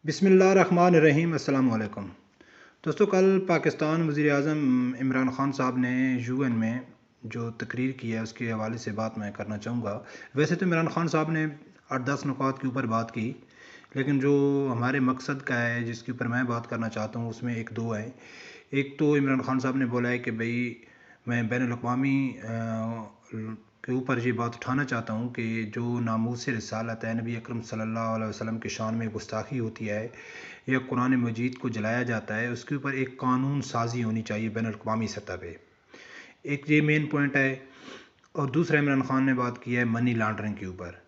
बिस्मिल्लाहिर्रहमानिर्रहीम अस्सलाम वालेकुम। दोस्तों, कल पाकिस्तान वज़ीर-ए-आज़म इमरान ख़ान साहब ने यूएन में जो तकरीर की है उसके हवाले से बात मैं करना चाहूँगा। वैसे तो इमरान ख़ान साहब ने 8-10 नुकात के ऊपर बात की, लेकिन जो हमारे मकसद का है जिसके ऊपर मैं बात करना चाहता हूँ उसमें 1-2 हैं। एक तो इमरान ख़ान साहब ने बोला है कि भई मैं बैनुल-अक़वामी के ऊपर ये बात उठाना चाहता हूँ कि जो नामूस रिसालत है, नबी अकरम सल्लल्लाहु अलैहि वसल्लम की शान में गुस्ताखी होती है या कुरान मजीद को जलाया जाता है, उसके ऊपर एक कानून साज़ी होनी चाहिए बैनुल-अक़वामी सतह पे। एक ये मेन पॉइंट है। और दूसरा, इमरान ख़ान ने बात की है मनी लॉन्ड्रिंग के ऊपर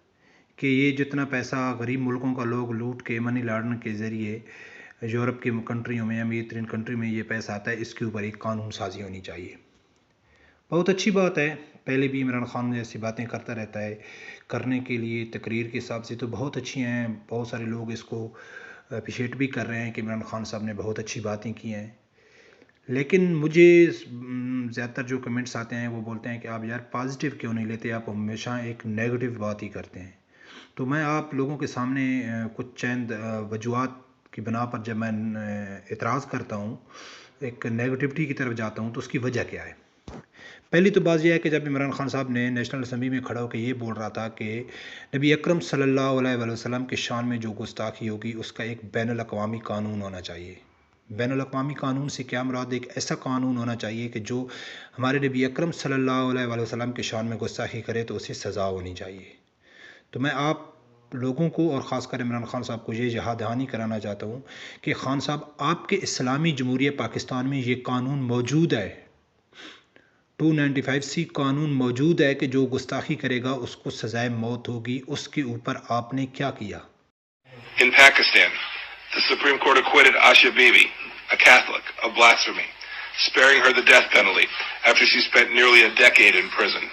कि ये जितना पैसा गरीब मुल्कों का लोग लूट के मनी लॉन्ड्रिंग के ज़रिए यूरोप की कंट्रियों में, अमीर तरीन कंट्री में ये पैसा आता है, इसके ऊपर एक कानून साज़ी होनी चाहिए। बहुत अच्छी बात है। पहले भी इमरान ख़ान ऐसी बातें करता रहता है, करने के लिए तकरीर के हिसाब से तो बहुत अच्छी हैं। बहुत सारे लोग इसको अप्रिशिएट भी कर रहे हैं कि इमरान ख़ान साहब ने बहुत अच्छी बातें की हैं। लेकिन मुझे ज़्यादातर जो कमेंट्स आते हैं वो बोलते हैं कि आप यार पॉजिटिव क्यों नहीं लेते, आप हमेशा एक नेगेटिव बात ही करते हैं। तो मैं आप लोगों के सामने कुछ चंद वजूहात की बिना पर जब मैं एतराज़ करता हूँ, एक नेगेटिविटी की तरफ जाता हूँ, तो उसकी वजह क्या है। पहली तो बात यह है कि जब इमरान ख़ान साहब ने नेशनल असम्बली में खड़ा होकर ये बोल रहा था कि नबी अकरम सल्लल्लाहु अलैहि वसल्लम की शान में जो गुस्ताखी होगी उसका एक बैनुल-अक़वामी कानून होना चाहिए। बैनुल-अक़वामी कानून से क्या मुराद, एक ऐसा कानून होना चाहिए कि जो हमारे नबी अकरम सल्लल्लाहु अलैहि वसल्लम की शान में गुस्ताखी करे तो उसे सज़ा होनी चाहिए। तो मैं आप लोगों को और ख़ासकर इमरान ख़ान साहब को ये याद दहानी कराना चाहता हूँ कि ख़ान साहब, आपके इस्लामी जमहूरिया पाकिस्तान में ये कानून मौजूद है। 295C कानून मौजूद है कि जो गुस्ताखी करेगा उसको सज़ाए मौत होगी। उसके ऊपर आपने क्या किया? In Pakistan, the Supreme Court acquitted Asha Bibi, a Catholic, of blasphemy, sparing her the death penalty after she spent nearly a decade in prison.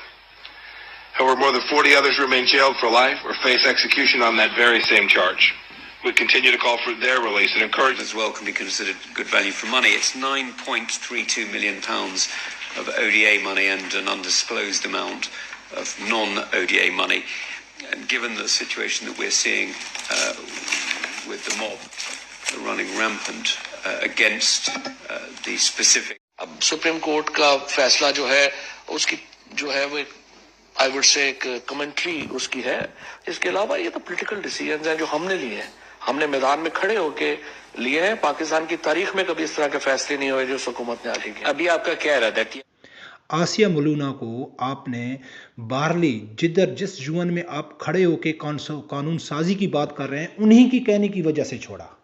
However, more than 40 others remain jailed for life or face execution on that very same charge. We continue to call for their release and encourage as well can be considered good value for money. It's £9.32 million of ODA money and an undisclosed amount of non-ODA money. And given the situation that we're seeing with the mob running rampant against the specific. अब supreme court का फैसला जो है उसकी जो है वो I would say एक कमेंट्री उसकी है। इसके अलावा ये तो पॉलिटिकल डिसीजंस हैं जो हमने लिए हैं, हमने मैदान में खड़े होके लिए हैं। पाकिस्तान की तारीख में कभी इस तरह के फैसले नहीं हुए जो इस हुकूमत ने आगे किए। अभी आपका क्या इरादा है? आसिया मलूना को आपने बाहरली जिधर जिस जुअन में आप खड़े होके कानून साजी की बात कर रहे हैं उन्हीं की कहने की वजह से छोड़ा।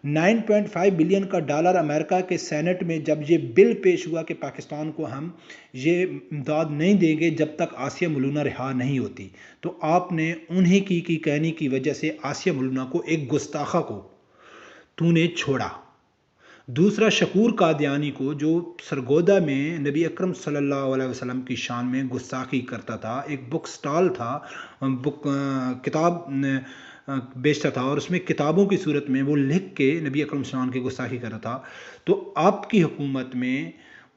9.5 बिलियन का डॉलर अमेरिका के सेनेट में जब ये बिल पेश हुआ कि पाकिस्तान को हम ये इमदाद नहीं देंगे जब तक आसिया मलूना रिहा नहीं होती, तो आपने उन्हीं की कहने की वजह से आसिया मलूना को, एक गुस्ताखा को तूने छोड़ा। दूसरा, शकूर कादियानी को जो सरगोदा में नबी अकरम सल्लल्लाहु अलैहि वसल्लम की शान में गुस्ताखी करता था, एक बुक स्टॉल था, किताब बेचता था और उसमें किताबों की सूरत में वो लिख के नबी अकरम सल्लल्लाहु अलैहि वसल्लम की गुस्ताखी करता था। तो आपकी हुकूमत में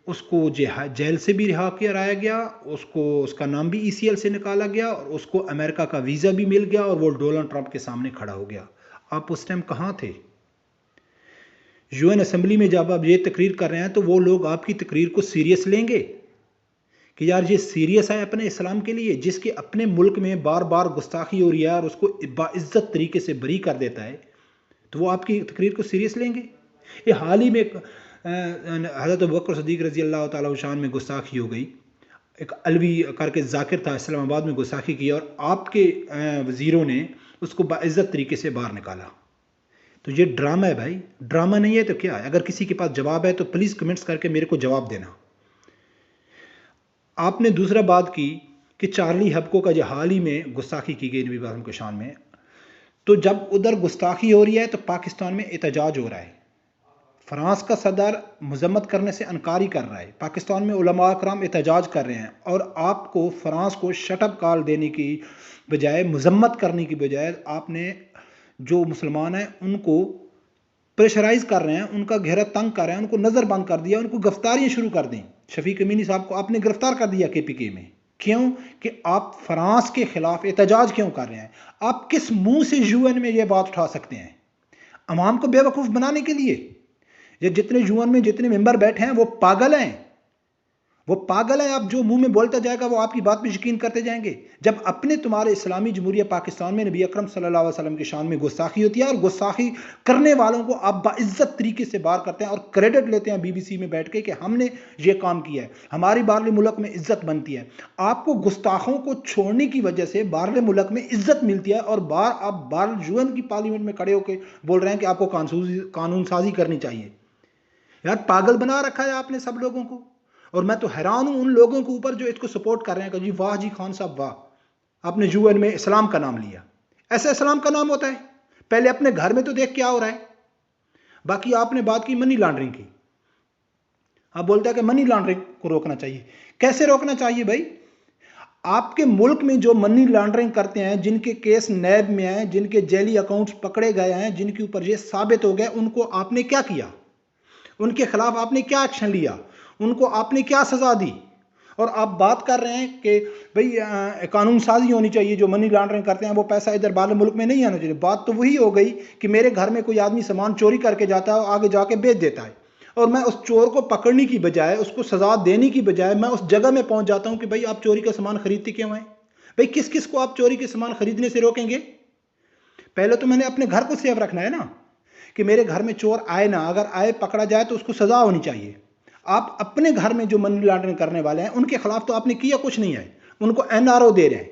उसको जेल से भी रिहा कराया गया, उसको उसका नाम भी ECL से निकाला गया और उसको अमेरिका का वीज़ा भी मिल गया और वो डोनाल्ड ट्रंप के सामने खड़ा हो गया। आप उस टाइम कहाँ थे? UN असेंबली में जब आप ये तकरीर कर रहे हैं तो वो लोग आपकी तकरीर को सीरियस लेंगे कि यार ये सीरियस है अपने इस्लाम के लिए, जिसके अपने मुल्क में बार बार गुस्ताखी हो रही है और उसको बाइज्जत तरीके से बरी कर देता है, तो वो आपकी तकरीर को सीरियस लेंगे? ये हाल ही में हज़रत अबू बकर सिद्दीक़ रज़ी अल्लाह ताला शान में गुस्ताखी हो गई। एक अलवी करके जाकिर था, इस्लामाबाद में गुस्ताखी की और आपके वज़ीरों ने उसको बाइज्जत तरीके से बाहर निकाला। तो ये ड्रामा है भाई, ड्रामा नहीं है तो क्या है? अगर किसी के पास जवाब है तो प्लीज़ कमेंट्स करके मेरे को जवाब देना। आपने दूसरा बात की कि चार्ली हेब्को का जो हाल ही में गुस्ताखी की गई नबी पाक के शान में, तो जब उधर गुस्ताखी हो रही है तो पाकिस्तान में एहतजाज हो रहा है। फ्रांस का सदर मजम्मत करने से इनकार ही कर रहा है, पाकिस्तान में उलमा कराम एहतजाज कर रहे हैं और आपको फ्रांस को शटअप कॉल देने की बजाय, मजम्मत करने की बजाय, आपने जो मुसलमान हैं उनको प्रेशराइज कर रहे हैं, उनका घेरा तंग कर रहे हैं, उनको नज़रबंद कर दिया, उनको गिरफ्तारियाँ शुरू कर दी। शफीक अमीनी साहब को आपने गिरफ्तार कर दिया KPK में। क्यों? कि आप फ्रांस के खिलाफ एहतजाज क्यों कर रहे हैं? आप किस मुंह से UN में ये बात उठा सकते हैं? अवाम को बेवकूफ़ बनाने के लिए। ये जितने यूएन में जितने मेंबर बैठे हैं वो पागल हैं, वो पागल है। आप जो मुंह में बोलता जाएगा वो आपकी बात पे यकीन करते जाएंगे। जब अपने तुम्हारे इस्लामी जमहूरिया पाकिस्तान में नबी अकरम सल्लल्लाहु अलैहि वसल्लम की शान में गुस्ताखी होती है और गुस्ताखी करने वालों को आप बाइज्जत तरीके से बाहर करते हैं और क्रेडिट लेते हैं बीबीसी में बैठ के कि हमने ये काम किया है, हमारी बाहरले मुल्क में इज्जत बनती है। आपको गुस्ताखों को छोड़ने की वजह से बाहरले मुल्क में इज्जत मिलती है और आप बाहर यूएन की पार्लियामेंट में खड़े होकर बोल रहे हैं कि आपको कानून साजी करनी चाहिए। यार पागल बना रखा है आपने सब लोगों को। और मैं तो हैरान हूं उन लोगों के ऊपर जो इसको सपोर्ट कर रहे हैं कि जी वाह जी खान साहब वाह, आपने यूएन में इस्लाम का नाम लिया। ऐसा इस्लाम का नाम होता है? पहले अपने घर में तो देख क्या हो रहा है। बाकी आपने बात की मनी लॉन्ड्रिंग की, आप बोलते हैं कि मनी लॉन्ड्रिंग को रोकना चाहिए। कैसे रोकना चाहिए भाई? आपके मुल्क में जो मनी लॉन्ड्रिंग करते हैं, जिनके केस नैब में हैं, जिनके जेली अकाउंट्स पकड़े गए हैं, जिनके ऊपर ये साबित हो गया, उनको आपने क्या किया? उनके खिलाफ आपने क्या एक्शन लिया? उनको आपने क्या सजा दी? और आप बात कर रहे हैं कि भाई कानून साजी होनी चाहिए, जो मनी लॉन्ड्रिंग करते हैं वो पैसा इधर बाहर मुल्क में नहीं आना चाहिए। बात तो वही हो गई कि मेरे घर में कोई आदमी सामान चोरी करके जाता है और आगे जाके बेच देता है, और मैं उस चोर को पकड़ने की बजाय, उसको सजा देने की बजाय मैं उस जगह में पहुंच जाता हूं कि भाई आप चोरी का सामान खरीदते क्यों हैं? भाई किस किस को आप चोरी के सामान खरीदने से रोकेंगे? पहले तो मैंने अपने घर को सेफ रखना है ना, कि मेरे घर में चोर आए ना, अगर आए पकड़ा जाए तो उसको सजा होनी चाहिए। आप अपने घर में जो मनी लॉन्ड्रिंग करने वाले हैं उनके खिलाफ तो आपने किया कुछ नहीं है। उनको एनआरओ दे रहे हैं,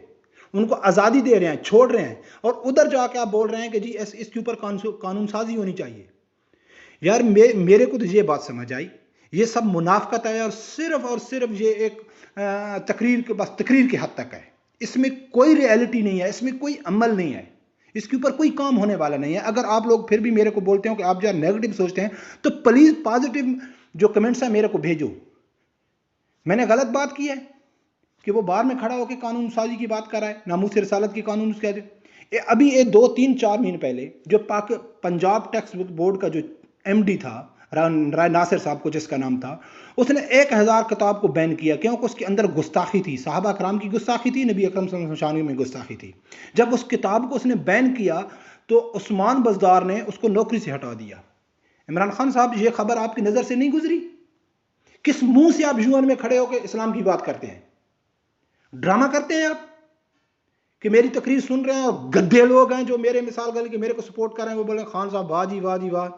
उनको आज़ादी दे रहे हैं, छोड़ रहे हैं, और उधर जाके आप बोल रहे हैं कि जी इसके ऊपर कानून साजी होनी चाहिए। यार मेरे को तो ये बात समझ आई, ये सब मुनाफकत है और सिर्फ ये एक तकरीर के बस तकरीर की हद तक है। इसमें कोई रियलिटी नहीं है, इसमें कोई अमल नहीं है, इसके ऊपर कोई काम होने वाला नहीं है। अगर आप लोग फिर भी मेरे को बोलते हो कि आप जो नेगेटिव सोचते हैं तो प्लीज पॉजिटिव जो कमेंट्स है मेरे को भेजो। मैंने गलत बात की है कि वो बाहर में खड़ा होकर कानून साजी की बात कर रहा है, नामूस रिसालत की कानून कह दे। अभी ये 2-3-4 महीने पहले जो पंजाब टैक्स बोर्ड का जो एमडी था राय नासिर साहब को जिसका नाम था, उसने 1000 किताब को बैन किया क्योंकि उसके अंदर गुस्ताखी थी, साहबा कराम की गुस्ताखी थी, नबी अकरम सल्लल्लाहु अलैहि वसल्लम में गुस्ताखी थी। जब उस किताब को उसने बैन किया तो उस्मान बज़दार ने उसको नौकरी से हटा दिया। इमरान खान साहब, ये खबर आपकी नज़र से नहीं गुजरी? किस मुंह से आप यूएन में खड़े होकर इस्लाम की बात करते हैं? ड्रामा करते हैं आप कि मेरी तकरीर सुन रहे हैं और गद्दे लोग हैं जो मेरे मिसाल गले के मेरे को सपोर्ट कर रहे हैं, वो बोले खान साहब वाह जी वाह जी वाह।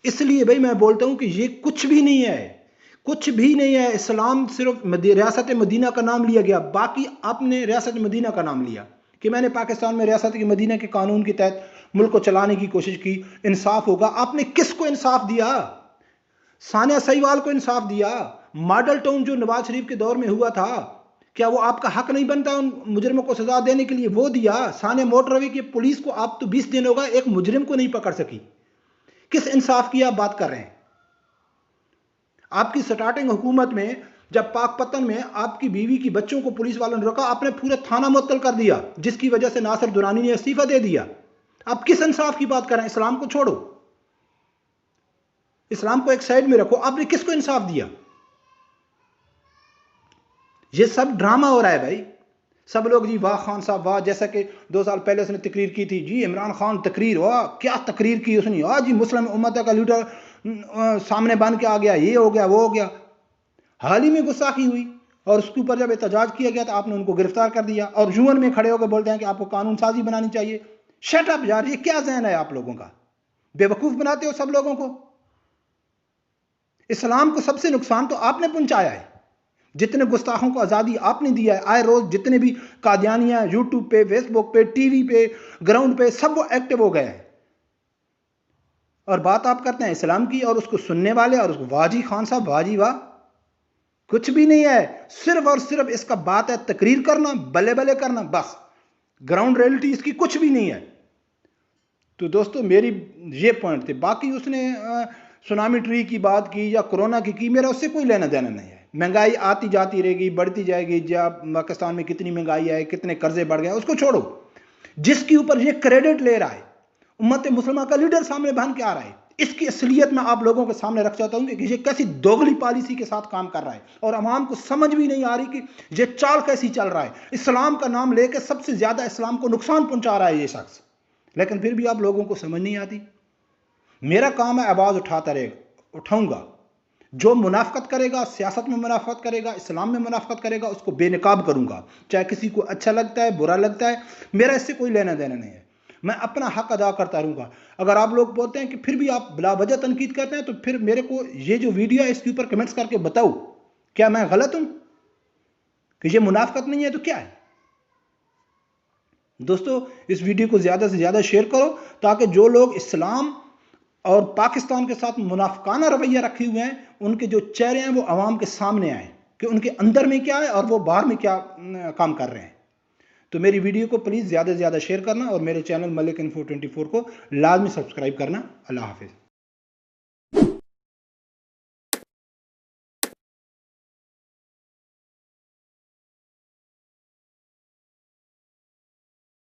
इसलिए भाई मैं बोलता हूं कि ये कुछ भी नहीं है, कुछ भी नहीं है। इस्लाम सिर्फ रियासत मदीना का नाम लिया गया, बाकी आपने रियासत मदीना का नाम लिया कि मैंने पाकिस्तान में रियासत की मदीना के कानून के तहत मुल्क को चलाने की कोशिश की, इंसाफ होगा। आपने किसको इंसाफ दिया? सानिया सहीवाल को इंसाफ दिया? मॉडल टाउन जो नवाज शरीफ के दौर में हुआ था, क्या वो आपका हक नहीं बनता उन मुजरिमों को सजा देने के लिए? वो दिया। सानिया मोटरवे की पुलिस को आप तो 20 दिन होगा एक मुजरिम को नहीं पकड़ सकी। किस इंसाफ की आप बात कर रहे हैं? आपकी स्टार्टिंग हुकूमत में जब पाकपतन में आपकी बीवी की बच्चों को पुलिस वालों ने रोका, आपने पूरे थाना मुअत्तल कर दिया, जिसकी वजह से नासिर दुरानी ने इस्तीफा दे दिया। आप किस इंसाफ की बात कर रहे हैं? इस्लाम को छोड़ो, इस्लाम को एक साइड में रखो। आपने किसको इंसाफ दिया? ये सब ड्रामा हो रहा है भाई। सब लोग जी वाह खान साहब वाह, जैसा कि 2 साल पहले उसने तकरीर की थी, जी इमरान खान तकरीर, वाह क्या तकरीर की उसने, आज जी मुस्लिम उम्मत का लीडर सामने बन के आ गया, ये हो गया वो हो गया। हाल ही में गुस्ताखी हुई और उसके ऊपर जब एहतजाज किया गया तो आपने उनको गिरफ्तार कर दिया और यूएन में खड़े होकर बोलते हैं कि आपको कानून साजी बनानी चाहिए। शट अप यार, ये क्या ज़हन है आप लोगों का? बेवकूफ़ बनाते हो सब लोगों को। इस्लाम को सबसे नुकसान तो आपने पहुंचाया है। जितने गुस्ताखों को आज़ादी आपने दिया है, आए रोज़ जितने भी कादियानियाँ यूट्यूब पे, फेसबुक पे, टीवी पे, ग्राउंड पे, सब वो एक्टिव हो गए हैं और बात आप करते हैं इस्लाम की और उसको सुनने वाले और उसको वाजी खान साहब वाजी वाह। कुछ भी नहीं है, सिर्फ और सिर्फ इसका बात है तकरीर करना, बल्ले बल्ले करना, बस। ग्राउंड रियलिटी इसकी कुछ भी नहीं है। तो दोस्तों मेरी ये पॉइंट थे। बाकी उसने सुनामी ट्री की बात की या कोरोना की, मेरा उससे कोई लेना देना नहीं है। महंगाई आती जाती रहेगी, बढ़ती जाएगी। जब पाकिस्तान में कितनी महंगाई है, कितने कर्जे बढ़ गए, उसको छोड़ो। जिसके ऊपर ये क्रेडिट ले रहा है, उम्मत मुसलमान का लीडर सामने बन के आ रहा है, इसकी असलियत मैं आप लोगों के सामने रख चाहता हूं कि ये कैसी दोगली पॉलिसी के साथ काम कर रहा है और अवाम को समझ भी नहीं आ रही कि ये चाल कैसी चल रहा है। इस्लाम का नाम लेकर सबसे ज्यादा इस्लाम को नुकसान पहुंचा रहा है ये शख्स। लेकिन फिर भी आप लोगों को समझ नहीं आती। मेरा काम है आवाज़ उठाऊंगा। जो मुनाफकत करेगा, सियासत में मुनाफकत करेगा, इस्लाम में मुनाफकत करेगा, उसको बेनकाब करूंगा। चाहे किसी को अच्छा लगता है, बुरा लगता है, मेरा इससे कोई लेना देना नहीं है। मैं अपना हक अदा करता रहूंगा। अगर आप लोग बोलते हैं कि फिर भी आप बिला वजह तनकीद करते हैं, तो फिर मेरे को ये जो वीडियो है इसके ऊपर कमेंट्स करके बताओ, क्या मैं गलत हूं कि ये मुनाफकत नहीं है तो क्या है। दोस्तों, इस वीडियो को ज़्यादा से ज़्यादा शेयर करो ताकि जो लोग इस्लाम और पाकिस्तान के साथ मुनाफिकाना रवैया रखे हुए हैं, उनके जो चेहरे हैं वो आवाम के सामने आए कि उनके अंदर में क्या है और वो बाहर में क्या काम कर रहे हैं। तो मेरी वीडियो को प्लीज़ ज़्यादा से ज़्यादा शेयर करना और मेरे चैनल मलिक इन्फो 24 को लाजमी सब्सक्राइब करना। अल्लाह हाफिज़।